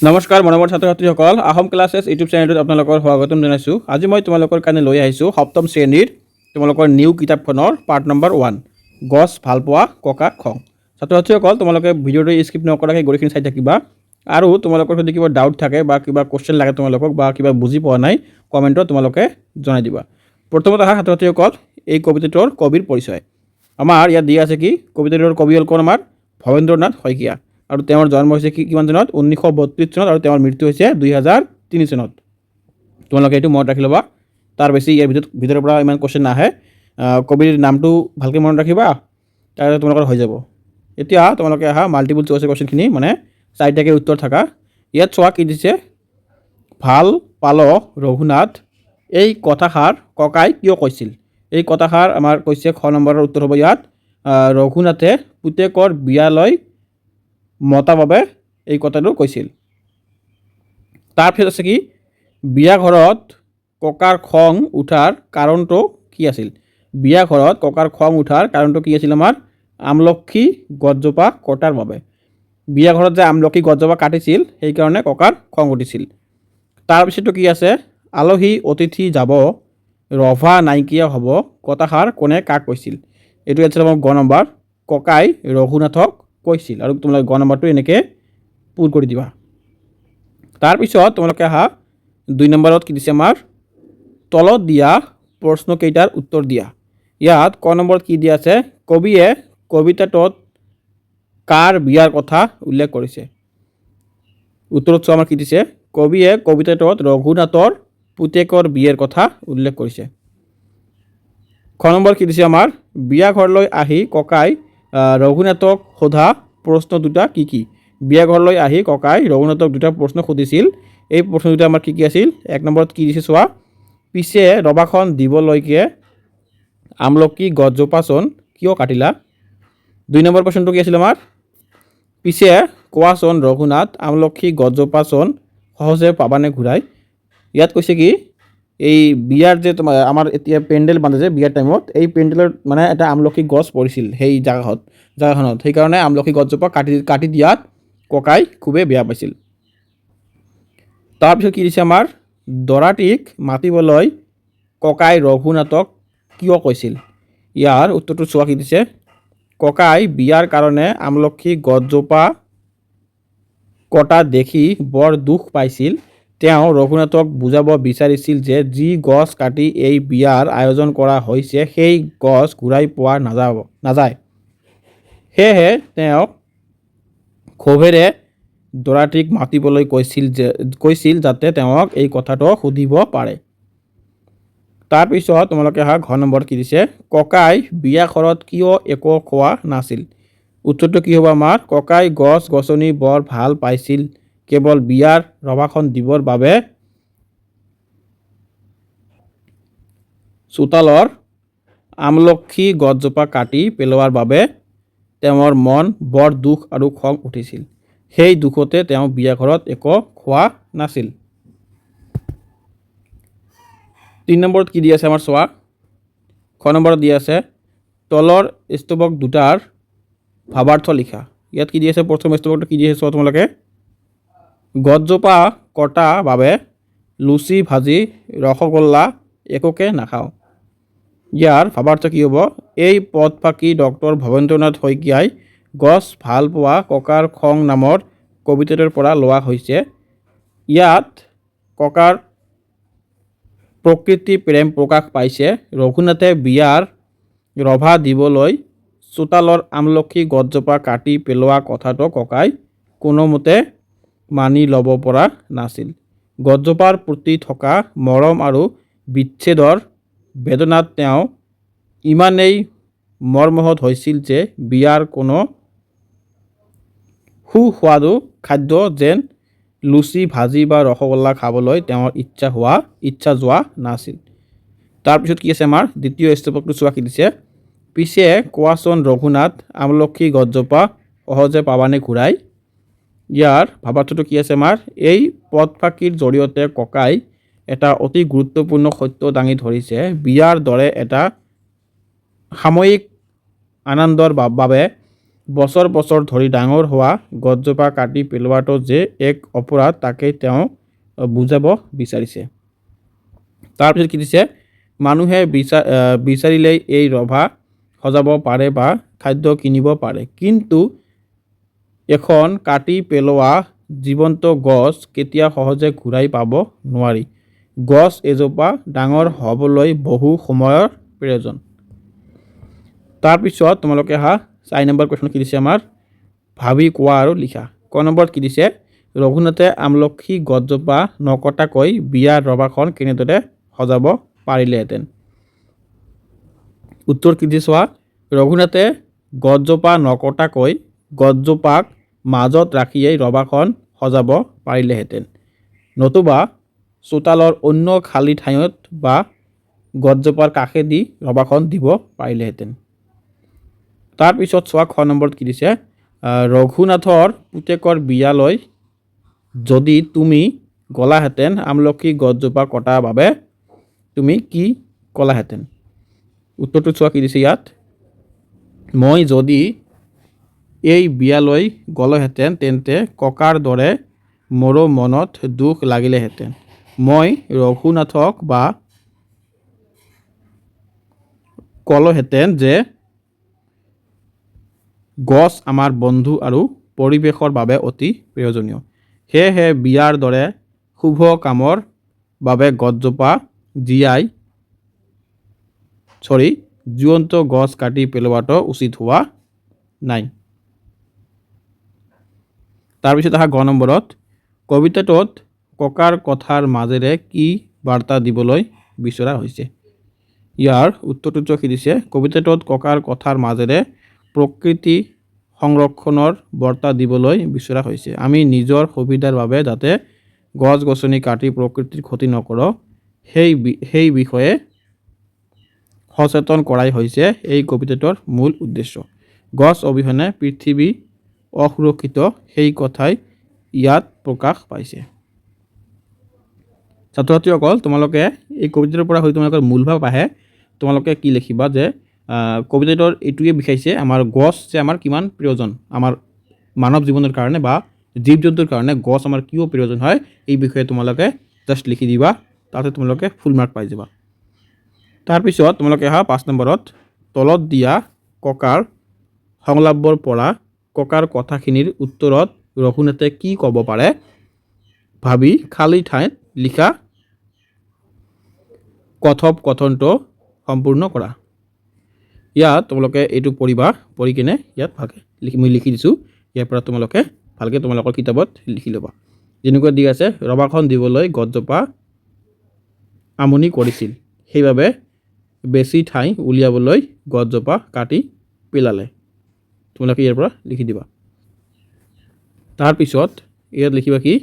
নমস্কাৰ মৰমৰ ছাত্ৰ ছাত্ৰীসকল, আহোম ক্লাছেছ ইউটিউব চেনেলটোত আপোনালোকৰ স্বাগতম জনাইছোঁ। আজি মই তোমালোকৰ কাৰণে লৈ আহিছোঁ সপ্তম শ্ৰেণীৰ তোমালোকৰ নিউ কিতাপখনৰ পাৰ্ট নম্বৰ 1, গছ ভালপোৱা ককা খং। ছাত্ৰ ছাত্ৰীসকল, তোমালোকে ভিডিঅ'টো স্কিপ নকৰাকৈ গোটেইখিনি চাই থাকিবা। আৰু তোমালোকৰ যদি কিবা ডাউট থাকে বা কিবা কুৱেশ্যন লাগে তোমালোকক বা কিবা বুজি পোৱা নাই, কমেণ্টত তোমালোকে জনাই দিবা। প্ৰথমত আহা ছাত্ৰ ছাত্ৰীসকল, এই কবিতাটোৰ কবিৰ পৰিচয়। আমাৰ ইয়াত দিয়া আছে কি, কবিতাটোৰ কবি হ'ল কোন? আমাৰ ভৱেন্দ্ৰনাথ শইকীয়া। আৰু তেওঁৰ জন্ম হৈছে কিমান চনত? 1932 চনত। আৰু তেওঁৰ মৃত্যু হৈছে 2003 চনত। তোমালোকে এইটো মনত ৰাখি ল'বা, তাৰ বেছি ইয়াৰ ভিতৰৰ পৰা ইমান কুৱেশ্যন নাহে। কবিৰ নামটো ভালকৈ মনত ৰাখিবা, তাৰপিছত তোমালোকৰ হৈ যাব। এতিয়া তোমালোকে আহা মাল্টিপুল চইচৰ কুৱেশ্যনখিনি, মানে চাৰিটাকৈ উত্তৰ থকা। ইয়াত চোৱা কি দিছে, ভাল পাল ৰঘুনাথ এই কথাষাৰ ককাই কিয় কৈছিল? এই কথাষাৰ আমাৰ কৈছে খ নম্বৰৰ উত্তৰ হ'ব ইয়াত, ৰঘুনাথে পুতেকৰ বিয়ালৈ মতা বাবে এই কথাটো কৈছিল। তাৰপিছত আছে কি, বিয়া ঘৰত ককাৰ খং উঠাৰ কাৰণটো কি আছিল? বিয়া ঘৰত ককাৰ খং উঠাৰ কাৰণটো কি আছিল? আমাৰ আমলখি গছজোপা কটাৰ বাবে। বিয়া ঘৰত যে আমলখি গছজোপা কাটিছিল, সেইকাৰণে ককাৰ খং উঠিছিল। তাৰপিছতো কি আছে, আলহী অতিথি যাব ৰভা নাইকিয়া হ'ব কথাষাৰ কোনে কাক কৈছিল? এইটো আছিল আমাৰ গ নম্বৰ, ককাই ৰঘুনাথক কৈছিল। আৰু তোমালোকে গ নম্বৰটো এনেকৈ পূৰ কৰি দিবা। তাৰপিছত তোমালোকে আহা 2 নম্বৰত কি দিছে আমাৰ, তলত দিয়া প্ৰশ্নকেইটাৰ উত্তৰ দিয়া। ইয়াত ক নম্বৰত কি দিয়া আছে, কবিয়ে কবিতাটোত কাৰ বিয়াৰ কথা উল্লেখ কৰিছে? উত্তৰত চোৱা আমাৰ কি দিছে, কবিয়ে কবিতাটোত ৰঘুনাথৰ পুতেকৰ বিয়াৰ কথা উল্লেখ কৰিছে। খ নম্বৰ কি দিছে আমাৰ, বিয়া ঘৰলৈ আহি ককাই ৰঘুনাথক সোধা প্ৰশ্ন দুটা কি কি? বিয়া ঘৰলৈ আহি ককাই ৰঘুনাথক দুটা প্ৰশ্ন সুধিছিল। এই প্ৰশ্ন দুটা আমাৰ কি কি আছিল? 1 নম্বৰত কি দিছে চোৱা, পিছে ৰভাখন দিবলৈকে আমলখি গছজোপাচোন কিয় কাটিলা? 2 নম্বৰ প্ৰশ্নটো কি আছিল আমাৰ, পিছে কোৱাচোন ৰঘুনাথ আমলখি গছজোপাচোন সহজে পাবানে ঘূৰাই? ইয়াত কৈছে কি, এই বিয়াৰ যে তোমাৰ আমাৰ এতিয়া পেণ্ডেল বান্ধে যে বিয়াৰ টাইমত, এই পেণ্ডেলৰ মানে এটা আমলখি গছ পৰিছিল সেই জেগাখনত, সেইকাৰণে আমলখি গছজোপা কাটি দিয়াত ককাই খুবেই বেয়া পাইছিল। তাৰপিছত কি দিছে আমাৰ, দৰাটিক মাতিবলৈ ককাই ৰঘুনাথক কিয় কৈছিল? ইয়াৰ উত্তৰটো চোৱা কি দিছে, ককাই বিয়াৰ কাৰণে আমলখি গছজোপা কটা দেখি বৰ দুখ পাইছিল। তেওঁ ৰঘুনাথক বুজাব বিচাৰিছিল যে যি গছ কাটি এই বিয়াৰ আয়োজন কৰা হৈছে সেই গছ ঘূৰাই পোৱা নাযায়। সেয়েহে তেওঁ ক্ষোভেৰে দৰাটিক মাতিবলৈ কৈছিল যাতে তেওঁক এই কথাটো সুধিব পাৰে। তাৰপিছত তোমালোকে অহা ঘ নম্বৰ কি দিছে, ককাই বিয়া ঘৰত কিয় একো খোৱা নাছিল? উত্তৰটো কি হ'ব আমাৰ, ককাই গছ গছনি বৰ ভাল পাইছিল, কেৱল বিয়াৰ ৰভাখন দিবৰ বাবে চোতালৰ আমলখি গছজোপা কাটি পেলোৱাৰ বাবে তেওঁৰ মন বৰ দুখ আৰু খং উঠিছিল। সেই দুখতে তেওঁ বিয়া ঘৰত একো খোৱা নাছিল। 3 নম্বৰত কি দি আছে আমাৰ চোৱা, খ নম্বৰত দি আছে, তলৰ স্তৱক দুটাৰ ভাৱাৰ্থ লিখা। ইয়াত কি দি আছে, প্ৰথম স্তৱকটো কি দি আছে চোৱা তোমালোকে, গছজোপা কটা বাবে লুচি ভাজি ৰসগোল্লা একোকে নাখাওঁ। ইয়াৰ ভাৱাৰ্থ কি হ'ব, এই পদ ফাকি ডক্টৰ ভৱেন্দ্ৰনাথ শইকীয়াই গছ ভাল পোৱা ককাৰ খং নামৰ কবিতাটোৰ পৰা লোৱা হৈছে। ইয়াত ককাৰ প্ৰকৃতি প্ৰেম প্ৰকাশ পাইছে। ৰঘুনাথে বিয়াৰ ৰভা দিবলৈ চোতালৰ আমলখি গছজোপা কাটি পেলোৱা কথাটো ককাই কোনোমতে মানি ল'ব পৰা নাছিল। গছজোপাৰ প্ৰতি থকা মৰম আৰু বিচ্ছেদৰ বেদনাত তেওঁ ইমানেই মৰ্মহত হৈছিল যে বিয়াৰ কোনো সুস্বাদু খাদ্য যেন লুচি ভাজি বা ৰসগোল্লা খাবলৈ তেওঁৰ ইচ্ছা যোৱা নাছিল। তাৰপিছত কি আছে আমাৰ দ্বিতীয় স্তৱকটো চোৱা কি দিছে, পিছে কোৱাচোন ৰঘুনাথ আমলখি গছজোপা সহজে পাবানে ঘূৰাই? ইয়াৰ ভাৱাৰ্থটো কি আছে আমাৰ, এই পদ ফাঁকিৰ জৰিয়তে ককাই এটা অতি গুৰুত্বপূৰ্ণ সত্য দাঙি ধৰিছে। বিয়াৰ দৰে এটা সাময়িক আনন্দৰ বাবে বছৰ বছৰ ধৰি ডাঙৰ হোৱা গছজোপা কাটি পেলোৱাটো যে এক অপৰাধ তাকেই তেওঁ বুজাব বিচাৰিছে। তাৰপিছত কি দিছে, মানুহে বিচাৰিলেই এই ৰভা সজাব পাৰে বা খাদ্য কিনিব পাৰে, কিন্তু এখন কাটি পেলোৱা জীৱন্ত গছ কেতিয়া সহজে ঘূৰাই পাব নোৱাৰি। গছ এজোপা ডাঙৰ হ'বলৈ বহু সময়ৰ প্ৰয়োজন। তাৰপিছত তোমালোকে 4 নম্বৰ কুৱেশ্যন কি দিছে আমাৰ, ভাবি কোৱা আৰু লিখা। ক নম্বৰত কি দিছে, ৰঘুনাথে আমলখি গছজোপা নকটাকৈ বিয়াৰ ৰভাখন কেনেদৰে সজাব পাৰিলেহেঁতেন। উত্তৰ কি দিছে চোৱা, ৰঘুনাথে গছজোপা নকটাকৈ গছজোপাক মাজত ৰাখিয়েই ৰভাখন সজাব পাৰিলেহেঁতেন, নতুবা চোতালৰ অন্য খালী ঠাইত বা গছজোপাৰ কাষেদি ৰভাখন দিব পাৰিলেহেঁতেন। তাৰপিছত চোৱা খ নম্বৰত কি দিছে, ৰঘুনাথৰ পুতেকৰ বিয়ালৈ যদি তুমি গ'লাহেঁতেন আমলখি গছজোপা কটাৰ বাবে তুমি কি ক'লাহেঁতেন। উত্তৰটো চোৱা কি দিছে ইয়াত, মই যদি এই বিয়ালৈ গ'লোহেঁতেন তেন্তে ককাৰ দৰে মোৰো মনত দুখ লাগিলেহেঁতেন। মই ৰঘুনাথক বা ক'লোহেঁতেন যে গছ আমাৰ বন্ধু আৰু পৰিৱেশৰ বাবে অতি প্ৰয়োজনীয়, সেয়েহে বিয়াৰ দৰে শুভ কামৰ বাবে গছজোপা জীৱন্ত গছ কাটি পেলোৱাটো উচিত হোৱা নাই। তাৰপিছত গ নম্বৰত, কবিতাটোত ককাৰ কথাৰ মাজেৰে কি বাৰ্তা দিবলৈ বিচৰা হৈছে। ইয়াৰ উত্তৰটো কি দিছে, কবিতাটোত ককাৰ কথাৰ মাজেৰে প্ৰকৃতি সংৰক্ষণৰ বাৰ্তা দিবলৈ বিচৰা হৈছে। আমি নিজৰ সুবিধাৰ বাবে যাতে গছ গছনি কাটি প্ৰকৃতিৰ ক্ষতি নকৰোঁ সেই বিষয়ে সচেতন কৰাই হৈছে এই কবিতাটোৰ মূল উদ্দেশ্য। গছ অবিহনে পৃথিৱী অসুৰক্ষিত সেই কথাই ইয়াত প্ৰকাশ পাইছে। ছাত্ৰ ছাত্ৰীসকল, তোমালোকে এই কবিতাটোৰ পৰা হয়তো তোমালোকৰ মূল ভাৱ আহে, তোমালোকে কি লিখিবা যে কবিতাটোৰ এইটোৱে বিচাৰিছে আমাৰ গছ যে আমাৰ কিমান প্ৰয়োজন, আমাৰ মানৱ জীৱনৰ কাৰণে বা জীৱ জন্তুৰ কাৰণে গছ আমাৰ কিয় প্ৰয়োজন হয় এই বিষয়ে তোমালোকে জাষ্ট লিখি দিবা, তাতে তোমালোকে ফুল মাৰ্ক পাই যাবা। তাৰপিছত তোমালোকে 5 নম্বৰত, তলত দিয়া ককাৰ সংলাপৰ পৰা ককাৰ কথাখিনিৰ উত্তৰত ৰঘুনাথে কি ক'ব পাৰে ভাবি খালী ঠাইত লিখা কথোপকথনটো সম্পূৰ্ণ কৰা। ইয়াত তোমালোকে এইটো পঢ়িবা, পঢ়ি কিনে ইয়াত ভালকৈ মই লিখি দিছোঁ, ইয়াৰ পৰা তোমালোকে ভালকৈ তোমালোকৰ কিতাপত লিখি ল'বা। যেনেকুৱা দি আছে, ৰভাখন দিবলৈ গছজোপা আমনি কৰিছিল, সেইবাবে বেছি ঠাই উলিয়াবলৈ গছজোপা কাটি পেলালে। তোমালোকে ইয়াৰ পৰা লিখি দিবা। তাৰপিছত ইয়াত লিখিবা কি,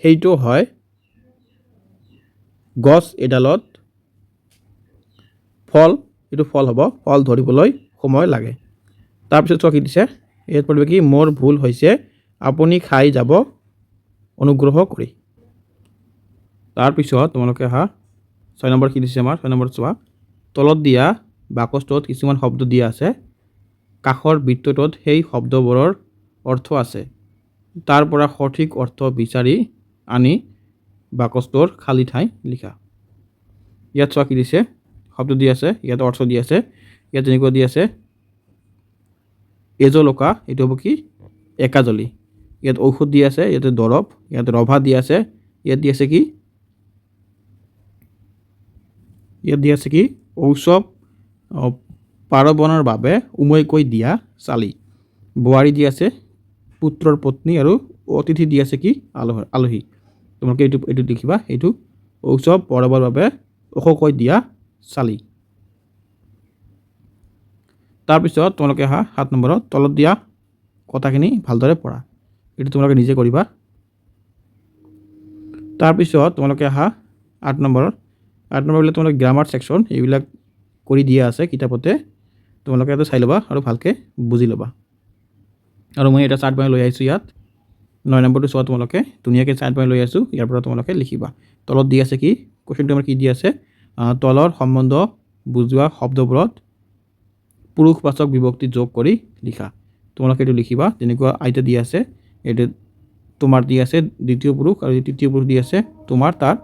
সেইটো হয় গছ এডালত এইটো ফল হ'ব, ফল ধৰিবলৈ সময় লাগে। তাৰপিছত চোৱা কি দিছে, ইয়াত পঢ়িবা কি, মোৰ ভুল হৈছে আপুনি খাই যাব অনুগ্ৰহ কৰি। তাৰপিছত তোমালোকে 6 নম্বৰ কি দিছে আমাৰ, 6 নম্বৰত চোৱা, তলত দিয়া বাকচটোত কিছুমান শব্দ দিয়া আছে, কাষৰ বৃত্তটোত সেই শব্দবোৰৰ অৰ্থ আছে, তাৰ পৰা সঠিক অৰ্থ বিচাৰি আনি বাকচটোৰ খালী ঠাই লিখা। ইয়াত চোৱা কি দিছে, শব্দ দি আছে, ইয়াত অৰ্থ দি আছে। ইয়াত যেনেকুৱা দি আছে এজলকা, এইটো হ'ব কি একাজলি। ইয়াত ঔষধ দি আছে, ইয়াতে দৰৱ, ইয়াত ৰভা দি আছে, ইয়াত দি আছে কি, ঔষধ পাৰ্বণৰ বাবে উমৈকৈ দিয়া চালি। বোৱাৰী দি আছে পুত্ৰৰ পত্নী, আৰু অতিথি দি আছে কি আলহী। তোমালোকে এইটো লিখিবা, এইটো ঔষধ পঢ়াবৰ বাবে ওখকৈ দিয়া চালি। তাৰপিছত তোমালোকে 7 নম্বৰত, তলত দিয়া কথাখিনি ভালদৰে পঢ়া, এইটো তোমালোকে নিজে কৰিবা। তাৰপিছত তোমালোকে 8 নম্বৰত, তোমালোকে গ্ৰামাৰ ছেকশ্যন এইবিলাক কৰি দিয়া আছে কিতাপতে, তোমালোকে এটা চাই ল'বা আৰু ভালকৈ বুজি ল'বা। আৰু মই এটা চাৰ্ট বনাই লৈ আহিছোঁ ইয়াত। 9 নম্বৰটো চোৱা, তোমালোকে ধুনীয়াকৈ চাৰ্ট বনাই লৈ আছোঁ, ইয়াৰ পৰা তোমালোকে লিখিবা। তলত দি আছে কি, কুৱেশ্যনটো আমাৰ কি দি আছে, তলৰ সম্বন্ধ বুজোৱা শব্দবোৰত পুৰুষবাচক বিভক্তি যোগ কৰি লিখা। তোমালোকে এইটো লিখিবা যেনেকুৱা আইতা দি আছে এইটো তোমাৰ দি আছে দ্বিতীয় পুৰুষ আৰু তৃতীয় পুৰুষ দি আছে তোমাৰ তাৰ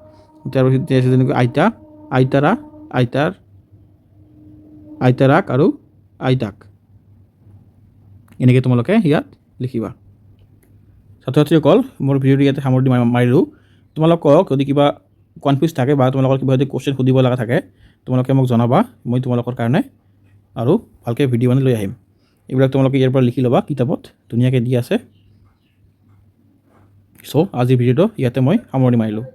তাৰপিছত দি আছে যেনেকৈ আইতা আইতাৰা আইতাৰ আইতাৰাক আৰু আইতাক এনেকৈ তোমালোকে ইয়াত লিখিবা ছাত্ৰ ছাত্ৰীসকল মোৰ ভিডিঅ'টো ইয়াতে সামৰণি মাৰিলোঁ তোমালোকক যদি কিবা কনফিউজ থাকে বা তোমালোকৰ কিবা যদি কুৱেশ্যন সুধিব লগা থাকে তোমালোকে মোক জনাবা মই তোমালোকৰ কাৰণে আৰু ভালকৈ ভিডিঅ' বনাই লৈ আহিম এইবিলাক তোমালোকে ইয়াৰ পৰা লিখি ল'বা কিতাপত ধুনীয়াকৈ দি আছে চ' আজিৰ ভিডিঅ'টো ইয়াতে মই সামৰণি মাৰিলোঁ